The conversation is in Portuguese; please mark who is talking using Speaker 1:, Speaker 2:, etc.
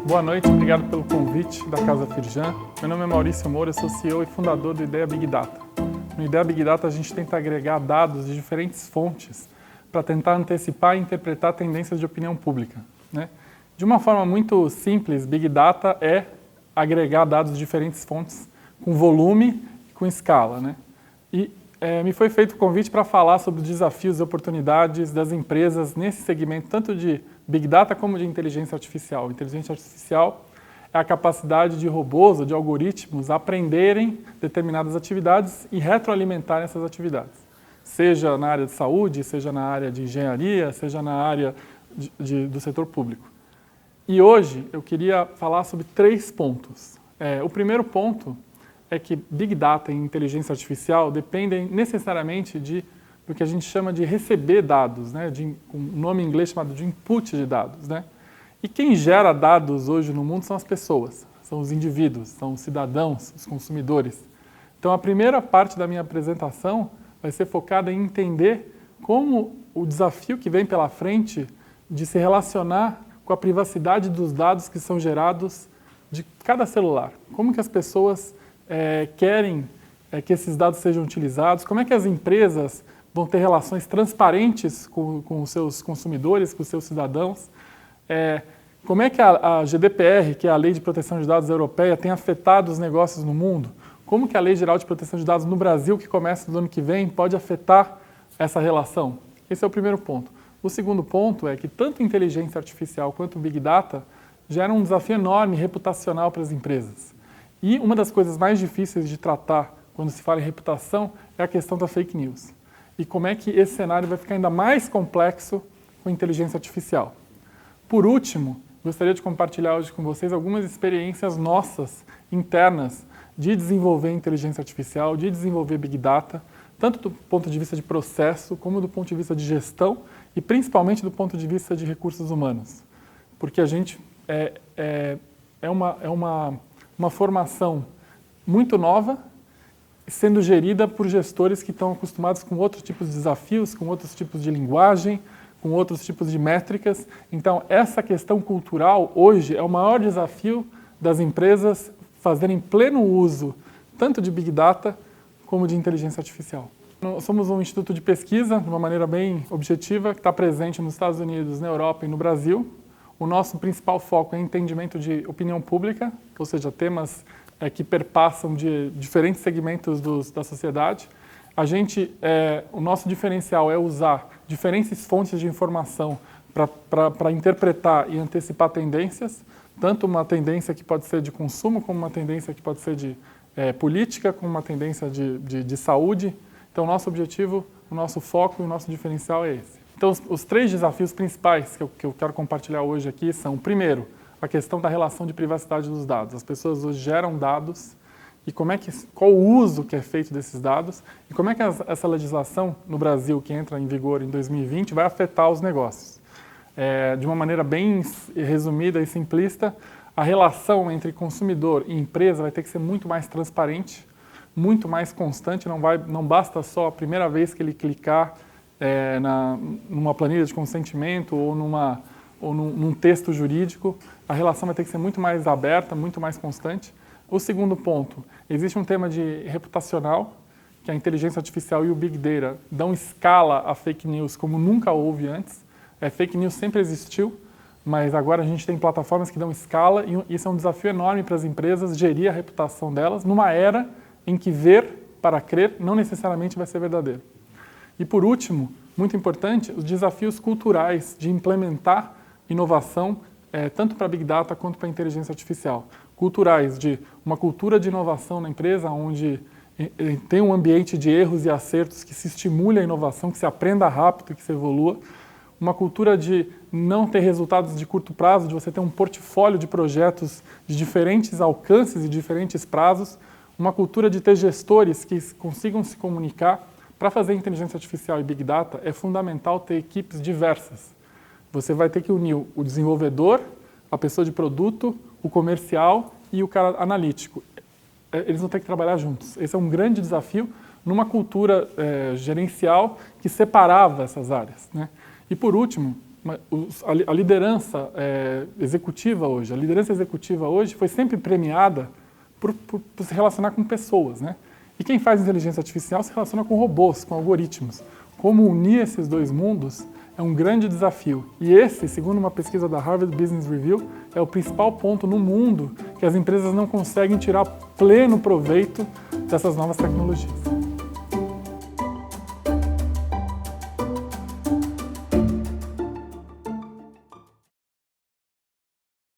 Speaker 1: Boa noite, obrigado pelo convite da Casa Firjan. Meu nome é Maurício Moura, sou CEO e fundador do Ideia Big Data. No Ideia Big Data a gente tenta agregar dados de diferentes fontes para tentar antecipar e interpretar tendências de opinião pública, né? De uma forma muito simples, Big Data é agregar dados de diferentes fontes com volume e com escala, né? E me foi feito o convite para falar sobre os desafios e oportunidades das empresas nesse segmento, tanto de Big Data como de inteligência artificial. Inteligência artificial é a capacidade de robôs ou de algoritmos aprenderem determinadas atividades e retroalimentarem essas atividades. Seja na área de saúde, seja na área de engenharia, seja na área do setor público. E hoje eu queria falar sobre 3 pontos. O primeiro ponto é que Big Data e inteligência artificial dependem necessariamente do que a gente chama de receber dados, né? Um nome em inglês chamado de input de dados, né? E quem gera dados hoje no mundo são as pessoas, são os indivíduos, são os cidadãos, os consumidores. Então a primeira parte da minha apresentação vai ser focada em entender como o desafio que vem pela frente de se relacionar com a privacidade dos dados que são gerados de cada celular. Como que as pessoas querem que esses dados sejam utilizados, como é que as empresas vão ter relações transparentes com os seus consumidores, com os seus cidadãos, como é que a GDPR, que é a Lei de Proteção de Dados Europeia, tem afetado os negócios no mundo, como que a Lei Geral de Proteção de Dados no Brasil, que começa no ano que vem, pode afetar essa relação. Esse é o primeiro ponto. O segundo ponto é que tanto inteligência artificial quanto Big Data geram um desafio enorme reputacional para as empresas. E uma das coisas mais difíceis de tratar quando se fala em reputação é a questão da fake news. E como é que esse cenário vai ficar ainda mais complexo com a inteligência artificial. Por último, gostaria de compartilhar hoje com vocês algumas experiências nossas, internas, de desenvolver inteligência artificial, de desenvolver Big Data, tanto do ponto de vista de processo, como do ponto de vista de gestão e principalmente do ponto de vista de recursos humanos. Porque a gente é uma formação muito nova, sendo gerida por gestores que estão acostumados com outros tipos de desafios, com outros tipos de linguagem, com outros tipos de métricas. Então, essa questão cultural, hoje, é o maior desafio das empresas fazerem pleno uso tanto de Big Data como de inteligência artificial. Nós somos um instituto de pesquisa, de uma maneira bem objetiva, que está presente nos Estados Unidos, na Europa e no Brasil. O nosso principal foco é entendimento de opinião pública, ou seja, temas que perpassam de diferentes segmentos da sociedade. O nosso diferencial é usar diferentes fontes de informação para interpretar e antecipar tendências, tanto uma tendência que pode ser de consumo, como uma tendência que pode ser de política, como uma tendência de saúde. Então, o nosso objetivo, o nosso foco e o nosso diferencial é esse. Então, os 3 desafios principais que eu quero compartilhar hoje aqui são, primeiro, a questão da relação de privacidade dos dados. As pessoas hoje geram dados e qual o uso que é feito desses dados e como é que essa legislação no Brasil, que entra em vigor em 2020, vai afetar os negócios. De uma maneira bem resumida e simplista, a relação entre consumidor e empresa vai ter que ser muito mais transparente, muito mais constante, não basta só a primeira vez que ele clicar numa planilha de consentimento ou num texto jurídico, a relação vai ter que ser muito mais aberta, muito mais constante. O segundo ponto, existe um tema de reputacional, que a inteligência artificial e o Big Data dão escala a fake news como nunca houve antes. Fake news sempre existiu, mas agora a gente tem plataformas que dão escala e isso é um desafio enorme para as empresas gerir a reputação delas numa era em que ver para crer não necessariamente vai ser verdadeiro. E por último, muito importante, os desafios culturais de implementar inovação, tanto para Big Data quanto para inteligência artificial. Culturais, de uma cultura de inovação na empresa, onde tem um ambiente de erros e acertos que se estimule a inovação, que se aprenda rápido, que se evolua. Uma cultura de não ter resultados de curto prazo, de você ter um portfólio de projetos de diferentes alcances e diferentes prazos. Uma cultura de ter gestores que consigam se comunicar. Para fazer inteligência artificial e Big Data, é fundamental ter equipes diversas. Você vai ter que unir o desenvolvedor, a pessoa de produto, o comercial e o cara analítico. Eles vão ter que trabalhar juntos. Esse é um grande desafio numa cultura gerencial que separava essas áreas, né? E por último, A liderança executiva hoje foi sempre premiada por se relacionar com pessoas, né? E quem faz inteligência artificial se relaciona com robôs, com algoritmos. Como unir esses dois mundos é um grande desafio. E esse, segundo uma pesquisa da Harvard Business Review, é o principal ponto no mundo que as empresas não conseguem tirar pleno proveito dessas novas tecnologias.